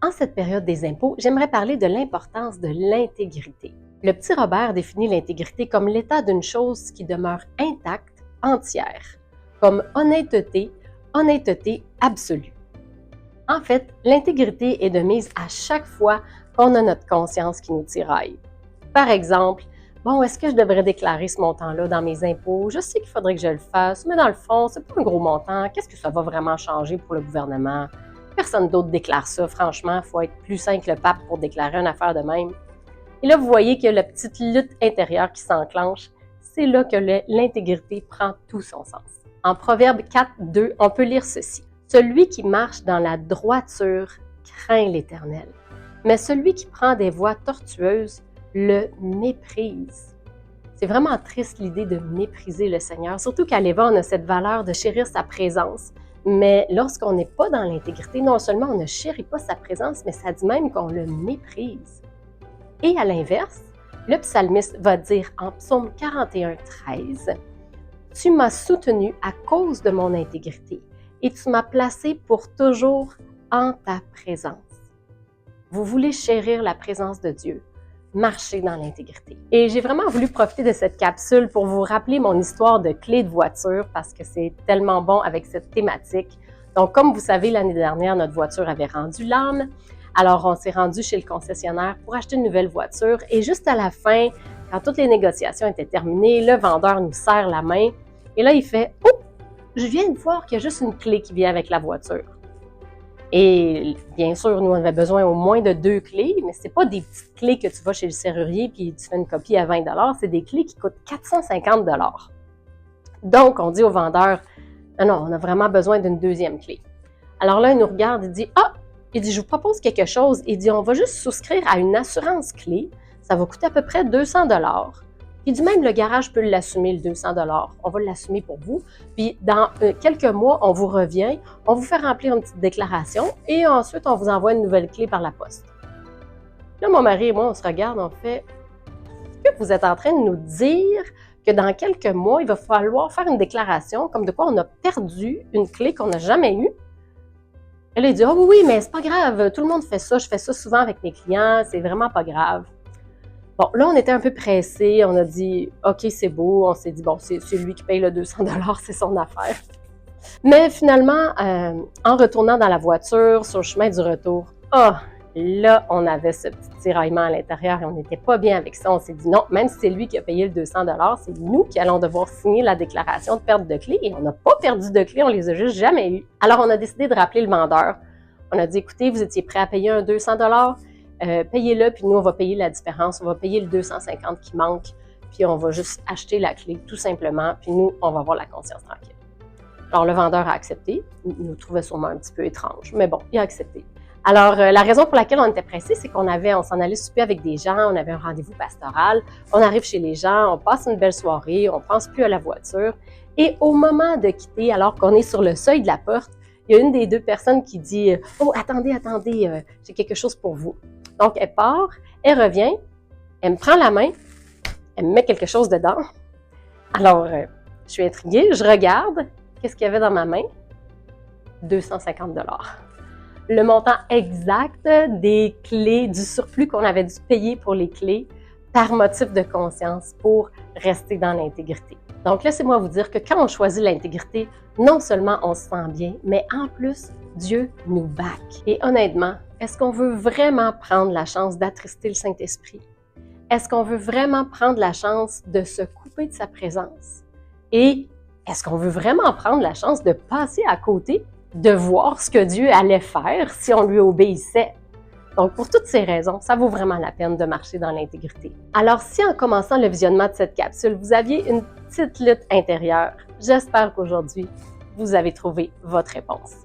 En cette période des impôts, j'aimerais parler de l'importance de l'intégrité. Le petit Robert définit l'intégrité comme l'état d'une chose qui demeure intacte, entière, comme honnêteté, honnêteté absolue. En fait, l'intégrité est de mise à chaque fois qu'on a notre conscience qui nous tiraille. Par exemple, bon, est-ce que je devrais déclarer ce montant-là dans mes impôts? Je sais qu'il faudrait que je le fasse, mais dans le fond, c'est pas un gros montant. Qu'est-ce que ça va vraiment changer pour le gouvernement? Personne d'autre déclare ça, franchement, il faut être plus sain que le pape pour déclarer une affaire de même. Et là, vous voyez qu'il y a la petite lutte intérieure qui s'enclenche. C'est là que l'intégrité prend tout son sens. En Proverbe 4, 2, on peut lire ceci. Celui qui marche dans la droiture craint l'Éternel, mais celui qui prend des voies tortueuses le méprise. C'est vraiment triste l'idée de mépriser le Seigneur, surtout qu'à l'Éva, on a cette valeur de chérir sa présence. Mais lorsqu'on n'est pas dans l'intégrité, non seulement on ne chérit pas sa présence, mais ça dit même qu'on le méprise. Et à l'inverse, le psalmiste va dire en Psaume 41, 13, « Tu m'as soutenu à cause de mon intégrité et tu m'as placé pour toujours en ta présence. » Vous voulez chérir la présence de Dieu, marchez dans l'intégrité. Et j'ai vraiment voulu profiter de cette capsule pour vous rappeler mon histoire de clé de voiture parce que c'est tellement bon avec cette thématique. Donc, comme vous savez, l'année dernière, notre voiture avait rendu l'âme. Alors, on s'est rendu chez le concessionnaire pour acheter une nouvelle voiture. Et juste à la fin, quand toutes les négociations étaient terminées, le vendeur nous serre la main. Et là, il fait « Oh, je viens de voir qu'il y a juste une clé qui vient avec la voiture. » Et bien sûr, nous, on avait besoin au moins de 2 clés, mais ce n'est pas des petites clés que tu vas chez le serrurier puis tu fais une copie à 20 $, c'est des clés qui coûtent 450 $. Donc, on dit au vendeur, non, on a vraiment besoin d'une deuxième clé. Alors là, il nous regarde et dit, il dit, je vous propose quelque chose. Il dit, on va juste souscrire à une assurance clé, ça va coûter à peu près 200 $. Il dit même le garage peut l'assumer, le 200 $. On va l'assumer pour vous. Puis dans quelques mois, on vous revient, on vous fait remplir une petite déclaration et ensuite, on vous envoie une nouvelle clé par la poste. Là, mon mari et moi, on se regarde, on fait « Est-ce que vous êtes en train de nous dire que dans quelques mois, il va falloir faire une déclaration comme de quoi on a perdu une clé qu'on n'a jamais eue? » Elle a dit « Oh oui, mais c'est pas grave, tout le monde fait ça, je fais ça souvent avec mes clients, c'est vraiment pas grave. » Bon, là, on était un peu pressés. On a dit, OK, c'est beau. On s'est dit, bon, c'est lui qui paye le 200 $, c'est son affaire. Mais finalement, en retournant dans la voiture, sur le chemin du retour, là, on avait ce petit tiraillement à l'intérieur et on n'était pas bien avec ça. On s'est dit, non, même si c'est lui qui a payé le 200 $, c'est nous qui allons devoir signer la déclaration de perte de clés. Et on n'a pas perdu de clés, on les a juste jamais eues. Alors, on a décidé de rappeler le vendeur. On a dit, écoutez, vous étiez prêt à payer un 200 $? Payez-le, puis nous, on va payer la différence. On va payer le 250 qui manque, puis on va juste acheter la clé, tout simplement, puis nous, on va avoir la conscience tranquille. Alors, le vendeur a accepté. Il nous trouvait sûrement un petit peu étrange, mais bon, il a accepté. Alors, la raison pour laquelle on était pressé, c'est qu'on s'en allait souper avec des gens, on avait un rendez-vous pastoral, on arrive chez les gens, on passe une belle soirée, on ne pense plus à la voiture, et au moment de quitter, alors qu'on est sur le seuil de la porte, il y a une des 2 personnes qui dit « Oh, attendez, j'ai quelque chose pour vous. » Donc, elle part, elle revient, elle me prend la main, elle me met quelque chose dedans. Alors, je suis intriguée, je regarde, qu'est-ce qu'il y avait dans ma main? 250 $. Le montant exact des clés, du surplus qu'on avait dû payer pour les clés par motif de conscience pour rester dans l'intégrité. Donc, laissez-moi vous dire que quand on choisit l'intégrité, non seulement on se sent bien, mais en plus, Dieu nous back. Et honnêtement, est-ce qu'on veut vraiment prendre la chance d'attrister le Saint-Esprit? Est-ce qu'on veut vraiment prendre la chance de se couper de sa présence? Et est-ce qu'on veut vraiment prendre la chance de passer à côté, de voir ce que Dieu allait faire si on lui obéissait? Donc, pour toutes ces raisons, ça vaut vraiment la peine de marcher dans l'intégrité. Alors, si en commençant le visionnement de cette capsule, vous aviez une petite lutte intérieure, j'espère qu'aujourd'hui, vous avez trouvé votre réponse.